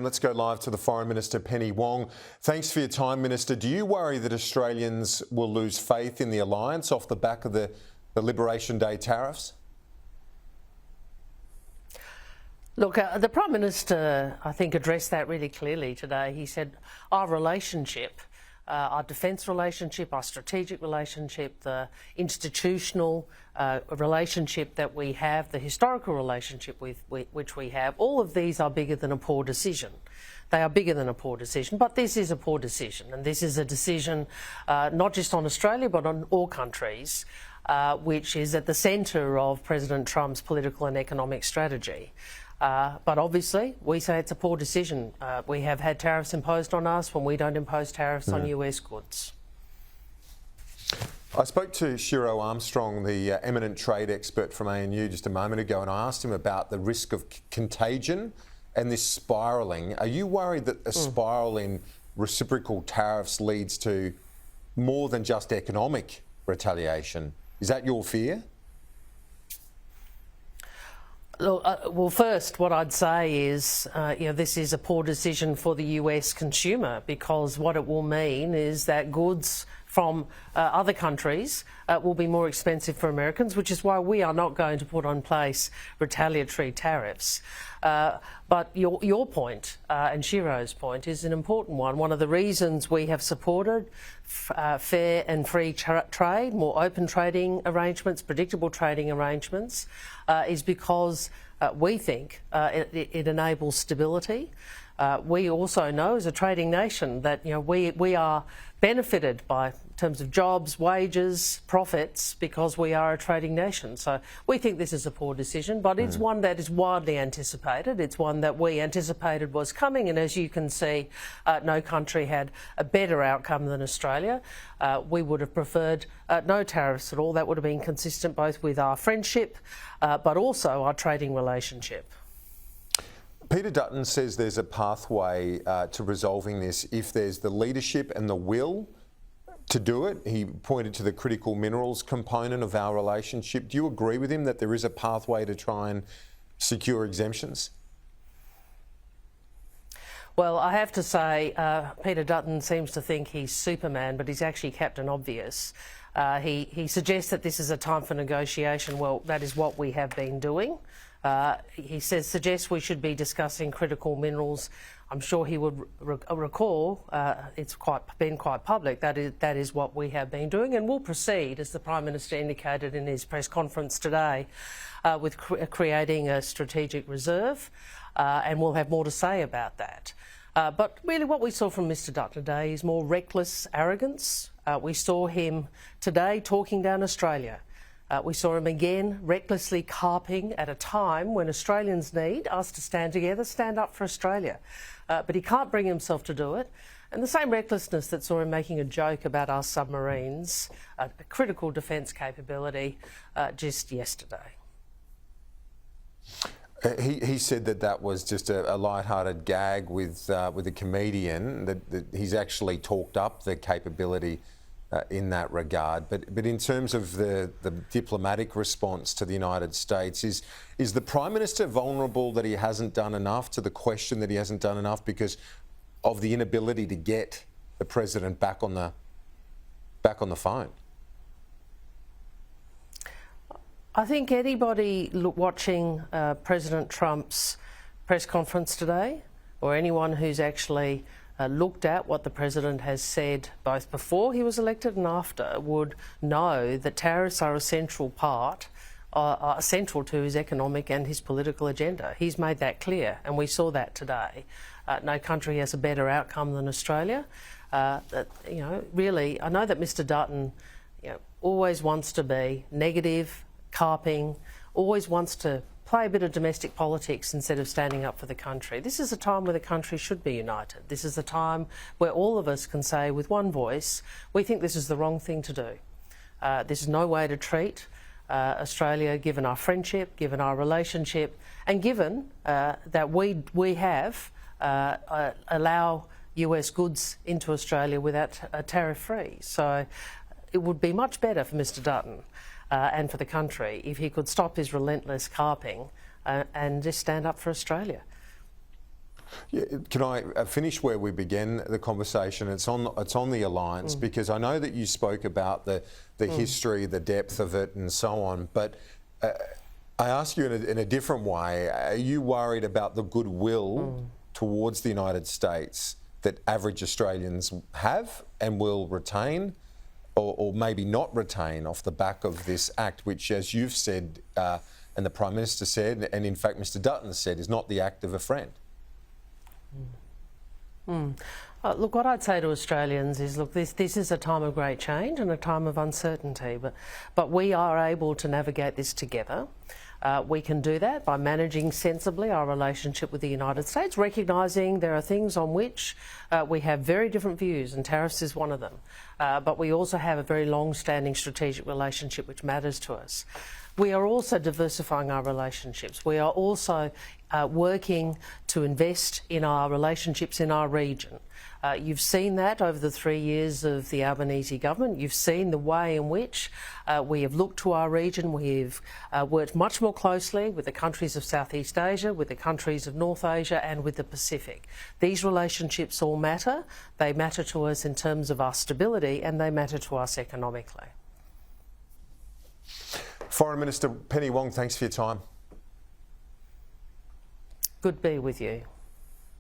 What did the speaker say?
Let's go live to the Foreign Minister, Penny Wong. Thanks for your time, Minister. Do you worry that Australians will lose faith in the alliance off the back of the Liberation Day tariffs? Look, the Prime Minister, I think, addressed that really clearly today. He said our relationship, our defence relationship, our strategic relationship, the institutional relationship that we have, the historical relationship which we have, all of these are bigger than a poor decision. They are bigger than a poor decision, but this is a poor decision, and this is a decision not just on Australia but on all countries, which is at the centre of President Trump's political and economic strategy. But obviously, we say it's a poor decision. We have had tariffs imposed on us when we don't impose tariffs on US goods. I spoke to Shiro Armstrong, the eminent trade expert from ANU, just a moment ago, and I asked him about the risk of contagion and this spiralling. Are you worried that a spiral in reciprocal tariffs leads to more than just economic retaliation? Is that your fear? Look, well, first, what I'd say is, this is a poor decision for the US consumer, because what it will mean is that goods from other countries will be more expensive for Americans, which is why we are not going to put on place retaliatory tariffs. But your point and Shiro's point is an important one. One of the reasons we have supported fair and free trade, more open trading arrangements, predictable trading arrangements, is because we think it enables stability. We also know, as a trading nation, that we are benefited by, in terms of jobs, wages, profits, because we are a trading nation. So we think this is a poor decision, but it's one that is widely anticipated. It's one that we anticipated was coming, and as you can see, no country had a better outcome than Australia. We would have preferred no tariffs at all. That would have been consistent both with our friendship, but also our trading relationship. Peter Dutton says there's a pathway to resolving this if there's the leadership and the will to do it. He pointed to the critical minerals component of our relationship. Do you agree with him that there is a pathway to try and secure exemptions? Well, I have to say, Peter Dutton seems to think he's Superman, but he's actually Captain Obvious. He suggests that this is a time for negotiation. Well, that is what we have been doing. He suggests we should be discussing critical minerals. I'm sure he would recall, it's been quite public, that is what we have been doing, and we'll proceed, as the Prime Minister indicated in his press conference today, with creating a strategic reserve, and we'll have more to say about that. But really what we saw from Mr Dutton today is more reckless arrogance. We saw him today talking down Australia. We saw him again recklessly carping at a time when Australians need us to stand together, stand up for Australia. But he can't bring himself to do it. And the same recklessness that saw him making a joke about our submarines, a critical defence capability, just yesterday. He said that was just a light-hearted gag with a comedian, that he's actually talked up the capability in that regard. But in terms of the diplomatic response to the United States, is the Prime Minister vulnerable that he hasn't done enough, to the question that he hasn't done enough because of the inability to get the President back on the phone? I think anybody watching President Trump's press conference today, or anyone who's actually looked at what the President has said both before he was elected and after, would know that tariffs are a central part, central to his economic and his political agenda. He's made that clear, and we saw that today. No country has a better outcome than Australia. Really, I know that Mr Dutton always wants to be negative, carping, always wants to play a bit of domestic politics instead of standing up for the country. This is a time where the country should be united. This is a time where all of us can say with one voice, we think this is the wrong thing to do. This is no way to treat Australia, given our friendship, given our relationship, and given that we have allow US goods into Australia without tariff-free. So it would be much better for Mr Dutton and for the country if he could stop his relentless carping and just stand up for Australia. Yeah, can I finish where we began the conversation? It's on the alliance, because I know that you spoke about the history, the depth of it, and so on. But I ask you in a different way: are you worried about the goodwill towards the United States that average Australians have and will retain, or maybe not retain, off the back of this act, which, as you've said, and the Prime Minister said, and in fact Mr Dutton said, is not the act of a friend? Look, what I'd say to Australians is, look, this is a time of great change and a time of uncertainty, but we are able to navigate this together. We can do that by managing sensibly our relationship with the United States, recognising there are things on which we have very different views, and tariffs is one of them. But we also have a very long-standing strategic relationship which matters to us. We are also diversifying our relationships. We are also working to invest in our relationships in our region. You've seen that over the 3 years of the Albanese government. You've seen the way in which we have looked to our region. We've worked much more closely with the countries of Southeast Asia, with the countries of North Asia, and with the Pacific. These relationships all matter. They matter to us in terms of our stability, and they matter to us economically. Foreign Minister Penny Wong, thanks for your time. Good to be with you.